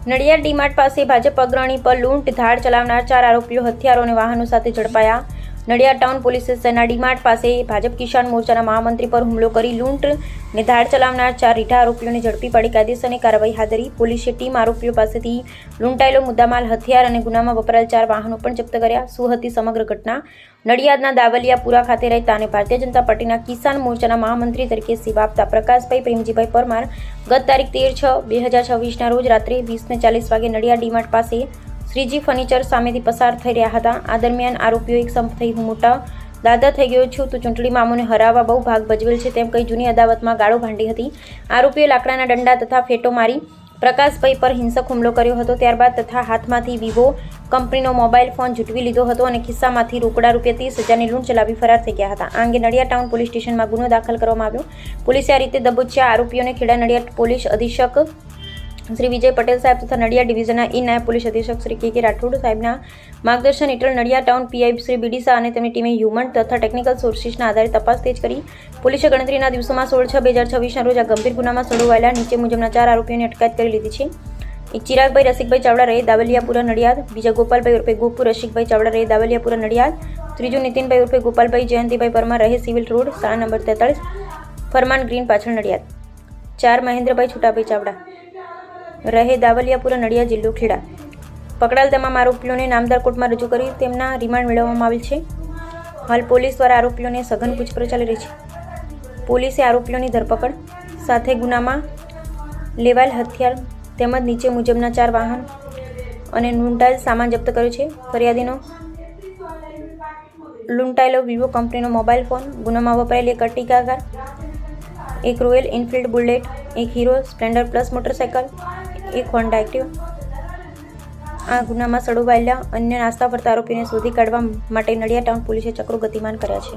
નડિયાદ ડીમાર્ટ પાસે ભાજપ અગ્રણી પર લૂંટ ધાડ ચલાવનાર 4 આરોપીઓ હથિયારો અને વાહનો સાથે ઝડપાયા। નડિયાદ ટાઉન પોલીસ સ્ટેશનના ડીમાર્ટ પાસે ભાજપ કિસાન મોરચાના મહામંત્રી પર હુમલો કરી લૂંટ ને ધાડ ચલાવનાર 4 રીઢા આરોપીઓને ઝડપી પાડી કાયદેસરની કાર્યવાહી હાથ ધરી। પોલીસે ટીમ આરોપીઓ પાસેથી લૂંટાયેલો મુદ્દામાલ હથિયાર અને ગુનામાં વપરાયેલ 4 વાહનો પણ જપ્ત કર્યા। શું હતી સમગ્ર ઘટના? નડિયાદના દાવલિયાપુરા ખાતે રહેતા અને ભારતીય જનતા પાર્ટીના કિસાન મોરચાના મહામંત્રી તરીકે સેવા આપતા પ્રકાશભાઈ પ્રેમજીભાઈ પરમાર ગત તારીખ 13/6/2026ના રોજ રાત્રે 20:40 વાગે નડિયાદ ડીમાર્ટ પાસે શ્રીજી ફર્નિચર સામેથી પસાર થઈ રહ્યા હતા। આ દરમિયાન આરોપીઓ એક સંપ થઈ હું મોટા દાદા થઈ ગયો છું તો ચૂંટણીમાં અમોને હરાવવા બહુ ભાગ ભજવેલ છે તેમ કહી જૂની અદાવતમાં ગાળો ભાંડી હતી। આરોપીએ લાકડાના દંડા તથા ફેટો મારી પ્રકાશભાઈ પર હિંસક હુમલો કર્યો હતો। ત્યારબાદ તથા હાથમાંથી વિવો કંપનીનો મોબાઈલ ફોન ઝૂંટવી લીધો હતો અને ખિસ્સામાંથી રોકડા ₹30,000ની લૂંટ ચલાવી ફરાર થઈ ગયા હતા। આ અંગે નડિયાદ ટાઉન પોલીસ સ્ટેશનમાં ગુનો દાખલ કરવામાં આવ્યો। પોલીસે આ રીતે દબોચ્યા આરોપીઓને ખેડા નડિયાદ પોલીસ અધિક્ષક શ્રી વિજય પટેલ સાહેબ તથા નડિયાદ ડિવિઝનના નાયબ પોલીસ અધિક્ષક શ્રી કે રાઠોડ સાહેબના માર્ગદર્શન હેઠળ નડિયાદ ટાઉન પીઆઈ શ્રી બીડી શાહ અને તેમની ટીમે હ્યુમન તથા ટેકનિકલ સોર્સિસના આધારે તપાસ તેજ કરી। પોલીસે ગણતરીના દિવસોમાં 16/6/2026ના રોજ આ ગંભીર ગુનામાં સંડોવાયેલા નીચે મુજબના 4 આરોપીઓની અટકાયત કરી લીધી છે। એક ચિરાગભાઈ રસિકભાઈ ચાવડા રહે દાવલિયાપુરા નડિયાદ, બીજા ગોપાલભાઈ ઉર્ફે ગોપુ રસિકભાઈ ચાવડા રહે દાવલિયાપુરા નડિયાદ, ત્રીજું નીતિનભાઈ ઉર્ફે ગોપાલભાઈ જયંતિભાઈ પરમાર રહે સિવિલ રોડ શાળા નંબર 43 ફરમાન ગ્રીન પાછળ નડિયાદ, 4 મહેન્દ્રભાઈ છોટાભાઈ ચાવડા રહે દાવલિયાપુરા નડિયાદ જિલ્લો ખેડા। પકડાયેલ તમામ આરોપીઓને નામદાર કોર્ટમાં રજૂ કરી તેમના રિમાન્ડ મેળવવામાં આવેલ છે। હાલ પોલીસ દ્વારા આરોપીઓને સઘન પૂછપરછ ચાલી રહી છે। પોલીસે આરોપીઓની ધરપકડ સાથે ગુનામાં લેવાયેલ હથિયાર તેમજ નીચે મુજબના 4 વાહન અને લૂંટાયેલ સામાન જપ્ત કર્યો છે। ફરિયાદીનો લૂંટાયેલો વિવો કંપનીનો મોબાઈલ ફોન, ગુનામાં વપરાયેલી એક અર્ટિગા કાર, એક રોયલ એનફિલ્ડ બુલેટ, એક હીરો સ્પ્લેન્ડર પ્લસ મોટરસાઇકલ, એક હોન્ડા એક્ટિવા। આ ગુનામાં સંડોવાયેલા અન્ય નાસ્તા ફરતા આરોપીને શોધી કાઢવા માટે નડિયાદ ટાઉન પોલીસે ચક્રો ગતિમાન કર્યા છે।